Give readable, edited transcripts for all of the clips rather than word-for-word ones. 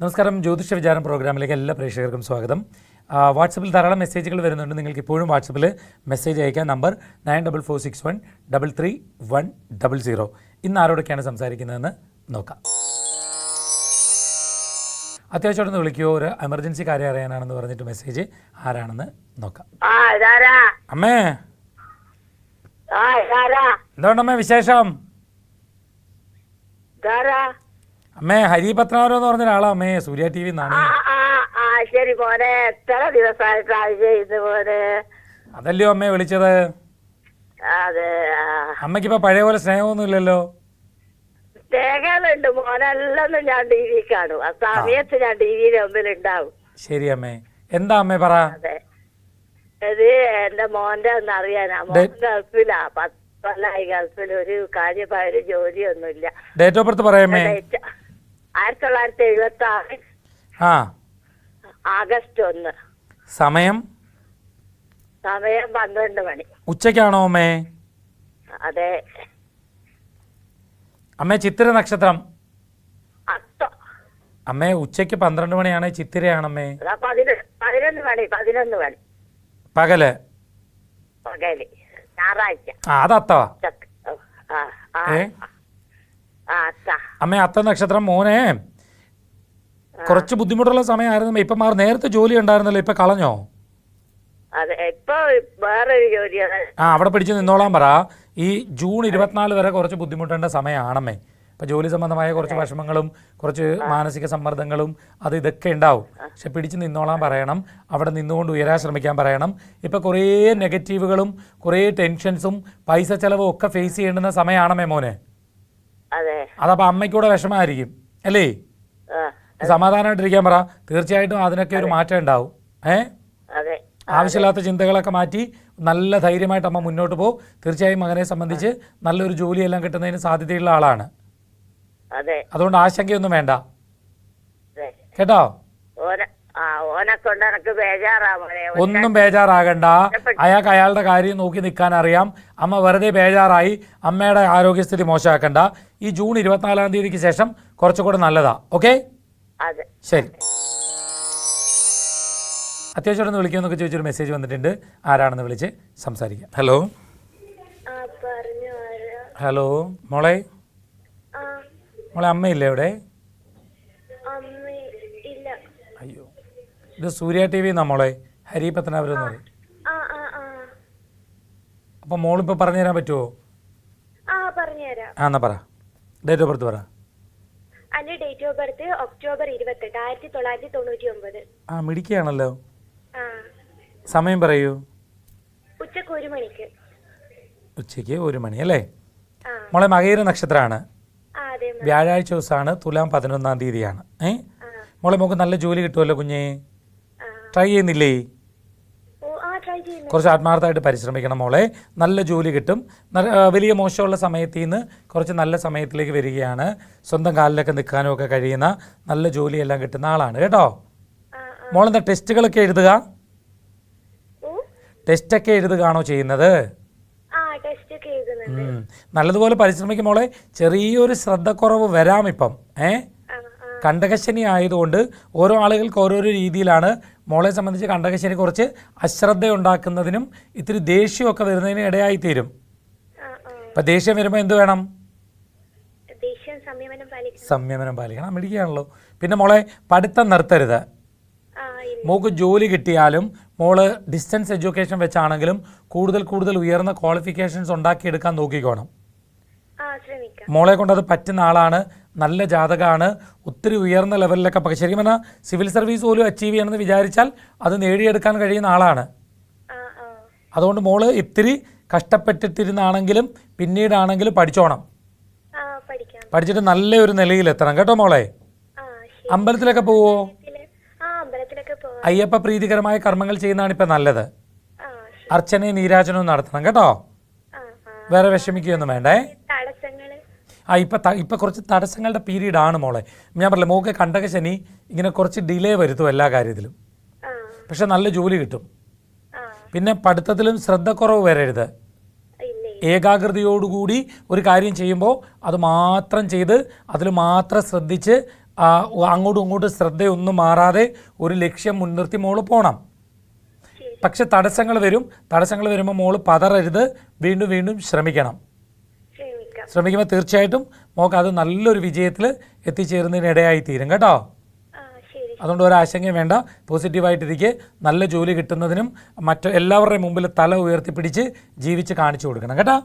നമസ്കാരം. ജ്യോതിഷ വിചാരം പ്രോഗ്രാമിലേക്ക് എല്ലാ പ്രേക്ഷകർക്കും സ്വാഗതം. വാട്സപ്പിൽ ധാരാളം മെസ്സേജുകൾ വരുന്നുണ്ട്. നിങ്ങൾക്ക് ഇപ്പോഴും വാട്സപ്പിൽ മെസ്സേജ് അയക്കാൻ നമ്പർ 9446133100. ഇന്ന് ആരോടൊക്കെയാണ് സംസാരിക്കുന്നതെന്ന് നോക്കാം. അത്യാവശ്യമായിട്ടൊന്ന് വിളിക്കുമോ? ഒരു എമർജൻസി കാര്യം അറിയാനാണെന്ന് പറഞ്ഞിട്ട് മെസ്സേജ്. ആരാണെന്ന് നോക്കാം. അമ്മേ, എന്തുകൊണ്ടമ്മേ വിശേഷം? അമ്മേ, ഹരി പത്മനാഭൻ എന്ന് പറഞ്ഞ ഒരാളാ അമ്മേ, സൂര്യ ടി വി എന്നാണ്. ശരി പോരെ, എത്ര ദിവസമായിട്ട് പോരെ. അതല്ലയോ അമ്മേ വിളിച്ചത്. അതെ, അമ്മയ്ക്കിപ്പോ പഴയ പോലെ സ്നേഹമൊന്നും ഇല്ലല്ലോ. സ്നേഹമുണ്ട് മോനെല്ലാം ഞാൻ ടി വി കാണും. ആ സമയത്ത് ഞാൻ ടി വിയുടെ മുമ്പിൽ ഉണ്ടാവും. ശരി അമ്മേ, എന്താ അമ്മേ പറ. അതെ, ഇത് എന്റെ മോന്റെ ഒന്ന് അറിയാനാ. മോൻ ഗൾഫിലാ, 10 കൊല്ലായി ഗൾഫിൽ. ഒരു കാര്യമായ ഒരു ജോലിയൊന്നുമില്ല. ഡേറ്റ് ഓഫ് ബർത്ത് പറയാമേ. 1976 ആഗസ്റ്റ് 1. സമയം 12 മണി. ഉച്ചയ്ക്കാണോ അമ്മേ? അതെ അമ്മേ. ചിത്തിര നക്ഷത്രം അത്തം. അമ്മേ, ഉച്ചയ്ക്ക് 12 മണിയാണ്. ചിത്തിരയാണമ്മേ. 11 മണി പകല്. പകല് ഞായറാഴ്ച. അതത്തവാ. അമ്മേ, അത്ത നക്ഷത്രം. മോനെ കുറച്ച് ബുദ്ധിമുട്ടുള്ള സമയമായിരുന്നു. ഇപ്പൊ നേരത്തെ ജോലി ഉണ്ടായിരുന്നല്ലോ, ഇപ്പൊ കളഞ്ഞോ? അതെ, ഇപ്പൊ വേറൊരു ജോലിയാണ്. അവിടെ പിടിച്ച് നിന്നോളാൻ പറ. ഈ ജൂൺ 24 വരെ കുറച്ച് ബുദ്ധിമുട്ടേണ്ട സമയമാണമ്മേ. ഇപ്പം ജോലി സംബന്ധമായ കുറച്ച് വിഷമങ്ങളും കുറച്ച് മാനസിക സമ്മർദ്ദങ്ങളും ഇതൊക്കെ ഉണ്ടാവും. പക്ഷെ പിടിച്ച് നിന്നോളാൻ പറയണം. അവിടെ നിന്നുകൊണ്ട് ഉയരാൻ ശ്രമിക്കാൻ പറയണം. ഇപ്പം കുറേ നെഗറ്റീവുകളും കുറേ ടെൻഷൻസും പൈസ ചെലവും ഒക്കെ ഫേസ് ചെയ്യേണ്ടുന്ന സമയമാണമ്മേ മോനെ. അതപ്പോൾ അമ്മയ്ക്കൂടെ വിഷമമായിരിക്കും അല്ലേ? സമാധാനമായിട്ടിരിക്കാൻ പറ. തീർച്ചയായിട്ടും അതിനൊക്കെ ഒരു മാറ്റം ഉണ്ടാവും. ആവശ്യമില്ലാത്ത ചിന്തകളൊക്കെ മാറ്റി നല്ല ധൈര്യമായിട്ട് അമ്മ മുന്നോട്ട് പോകും. തീർച്ചയായും മകനെ സംബന്ധിച്ച് നല്ലൊരു ജോലിയെല്ലാം കിട്ടുന്നതിന് സാധ്യതയുള്ള ആളാണ്. അതുകൊണ്ട് ആശങ്കയൊന്നും വേണ്ട കേട്ടോ. ഒന്നും ബേജാറാകണ്ട. അയാൾക്ക് അയാളുടെ കാര്യം നോക്കി നിൽക്കാൻ അറിയാം. അമ്മ വെറുതെ ബേജാറായി അമ്മയുടെ ആരോഗ്യസ്ഥിതി മോശമാക്കണ്ട. ഈ ജൂൺ 24-ാം തീയതിക്ക് ശേഷം കുറച്ചുകൂടെ നല്ലതാ. ഓക്കെ, ശരി. അത്യാവശ്യം വിളിക്കുമെന്നൊക്കെ ചോദിച്ചൊരു മെസ്സേജ് വന്നിട്ടുണ്ട്. ആരാണെന്ന് വിളിച്ച് സംസാരിക്കാം. ഹലോ. ഹലോ മോളെ. മോളെ, അമ്മയില്ലേ ഇവിടെ? അയ്യോ, ഇത് സൂര്യ ടി വി എന്നാ മോളെ. ഹരി പത്മനാഭൻ എന്ന് പറയും. അപ്പം മോളിപ്പോൾ പറഞ്ഞു തരാൻ പറ്റുമോ? എന്നാ പറ. ഡേറ്റ് ഓഫ് ബർത്ത് പറ. Date of birth October 28, 1999. മിടിക്കുകയാണല്ലോ. സമയം പറയൂ. ഉച്ചക്ക് 1 മണിക്ക്. ഉച്ചയ്ക്ക് 1 മണി അല്ലേ? മോളെ, മകയിര നക്ഷത്രമാണ്. വ്യാഴാഴ്ച ദിവസമാണ്. തുലാം 11-ാം തീയതിയാണ്. മോളെ, നമുക്ക് നല്ല ജോലി കിട്ടുമല്ലോ കുഞ്ഞേ. ട്രൈ ചെയ്യുന്നില്ലേ? കുറച്ച് ആത്മാർത്ഥമായിട്ട് പരിശ്രമിക്കണം മോളെ. നല്ല ജോലി കിട്ടും. വലിയ മോശമുള്ള സമയത്തിൽ നിന്ന് കുറച്ച് നല്ല സമയത്തിലേക്ക് വരികയാണ്. സ്വന്തം കാലിലൊക്കെ നിൽക്കാനും ഒക്കെ കഴിയുന്ന നല്ല ജോലിയെല്ലാം കിട്ടുന്ന ആളാണ് കേട്ടോ. മോളെന്താ ടെസ്റ്റുകളൊക്കെ എഴുതുക? ടെസ്റ്റൊക്കെ എഴുതുകയാണോ ചെയ്യുന്നത്? നല്ലതുപോലെ പരിശ്രമിക്കും മോളെ. ചെറിയൊരു ശ്രദ്ധക്കുറവ് വരാം ഇപ്പം. കണ്ടകശനി ആയതുകൊണ്ട് ഓരോ ആളുകൾക്ക് ഓരോരോ രീതിയിലാണ്. മോളെ സംബന്ധിച്ച് കണ്ടകശനി കുറച്ച് അശ്രദ്ധ ഉണ്ടാക്കുന്നതിനും ഇത്തിരി ദേഷ്യമൊക്കെ വരുന്നതിനും ഇടയായിത്തീരും. അപ്പം ദേഷ്യം വരുമ്പോൾ എന്ത് വേണം? സംയമനം പാലിക്കണം. മിടിക്കുകയാണല്ലോ. പിന്നെ മോളെ, പഠിത്തം നിർത്തരുത്. മോൾക്ക് ജോലി കിട്ടിയാലും മോള് ഡിസ്റ്റൻസ് എഡ്യൂക്കേഷൻ വെച്ചാണെങ്കിലും കൂടുതൽ ഉയർന്ന ക്വാളിഫിക്കേഷൻസ് ഉണ്ടാക്കിയെടുക്കാൻ നോക്കിക്കോണം. മോളെ കൊണ്ട് അത് പറ്റുന്ന ആളാണ്. നല്ല ജാതകമാണ്. ഒത്തിരി ഉയർന്ന ലെവലിലൊക്കെ ശരിക്കും പറഞ്ഞാൽ സിവിൽ സർവീസ് പോലും അച്ചീവ് ചെയ്യണമെന്ന് വിചാരിച്ചാൽ അത് നേടിയെടുക്കാൻ കഴിയുന്ന ആളാണ്. അതുകൊണ്ട് മോള് ഇത്തിരി കഷ്ടപ്പെട്ടിട്ടിരുന്നാണെങ്കിലും പിന്നീടാണെങ്കിലും പഠിച്ചോണം. പഠിച്ചിട്ട് നല്ലൊരു നിലയിലെത്തണം കേട്ടോ മോളെ. അമ്പലത്തിലൊക്കെ പോവോ? അയ്യപ്പ പ്രീതികരമായ കർമ്മങ്ങൾ ചെയ്യുന്നതാണ് ഇപ്പം നല്ലത്. അർച്ചനയും നീരാജനവും നടത്തണം കേട്ടോ. വേറെ വിഷമിക്കുകയൊന്നും വേണ്ടേ. ഇപ്പം കുറച്ച് തടസ്സങ്ങളുടെ പീരീഡ് ആണ് മോളെ. ഞാൻ പറഞ്ഞില്ല, മോൾക്ക് കണ്ടകശനി ഇങ്ങനെ കുറച്ച് ഡിലേ വരുത്തും എല്ലാ കാര്യത്തിലും. പക്ഷെ നല്ല ജോലി കിട്ടും. പിന്നെ പഠിത്തത്തിലും ശ്രദ്ധക്കുറവ് വരരുത്. ഏകാഗ്രതയോടുകൂടി ഒരു കാര്യം ചെയ്യുമ്പോൾ അത് മാത്രം ചെയ്ത് അതിൽ മാത്രം ശ്രദ്ധിച്ച് അങ്ങോട്ടും ഇങ്ങോട്ടും ശ്രദ്ധയൊന്നും മാറാതെ ഒരു ലക്ഷ്യം മുൻനിർത്തി മോള് പോകണം. പക്ഷെ തടസ്സങ്ങൾ വരുമ്പോൾ മോള് പതറരുത്, വീണ്ടും വീണ്ടും ശ്രമിക്കണം. ശ്രമിക്കുമ്പോൾ തീർച്ചയായിട്ടും മോൾക്ക് അത് നല്ലൊരു വിജയത്തിൽ എത്തിച്ചേരുന്നതിനിടയായി തീരും കേട്ടോ. അതുകൊണ്ട് ഒരാശങ്കയും വേണ്ട, പോസിറ്റീവായിട്ടിരിക്കെ നല്ല ജോലി കിട്ടുന്നതിനും എല്ലാവരുടെയും മുമ്പിൽ തല ഉയർത്തിപ്പിടിച്ച് ജീവിച്ച് കാണിച്ചു കൊടുക്കണം കേട്ടോ.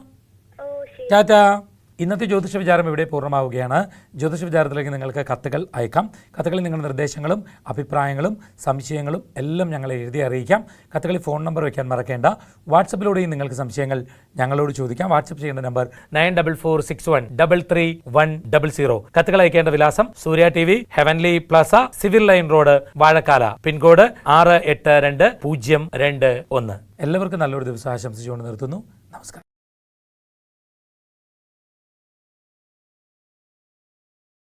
ടാറ്റാ. ഇന്നത്തെ ജ്യോതിഷ വിചാരം ഇവിടെ പൂർണ്ണമാവുകയാണ്. ജ്യോതിഷ വിചാരത്തിലേക്ക് നിങ്ങൾക്ക് കത്തുകൾ അയക്കാം. കത്തുകളിൽ നിങ്ങളുടെ നിർദ്ദേശങ്ങളും അഭിപ്രായങ്ങളും സംശയങ്ങളും എല്ലാം ഞങ്ങളെ എഴുതി അറിയിക്കാം. കത്തുകളിൽ ഫോൺ നമ്പർ വയ്ക്കാൻ മറക്കേണ്ട. വാട്സപ്പിലൂടെയും നിങ്ങൾക്ക് സംശയങ്ങൾ ഞങ്ങളോട് ചോദിക്കാം. വാട്സപ്പ് ചെയ്യേണ്ട നമ്പർ 9446133100. കത്തുകൾ അയക്കേണ്ട വിലാസം Surya TV, heavenly plaza, civil line road, Vazhakkala. Pincode 682021. എല്ലാവർക്കും നല്ലൊരു ദിവസം ആശംസിച്ചുകൊണ്ട് നിർത്തുന്നു. നമസ്കാരം.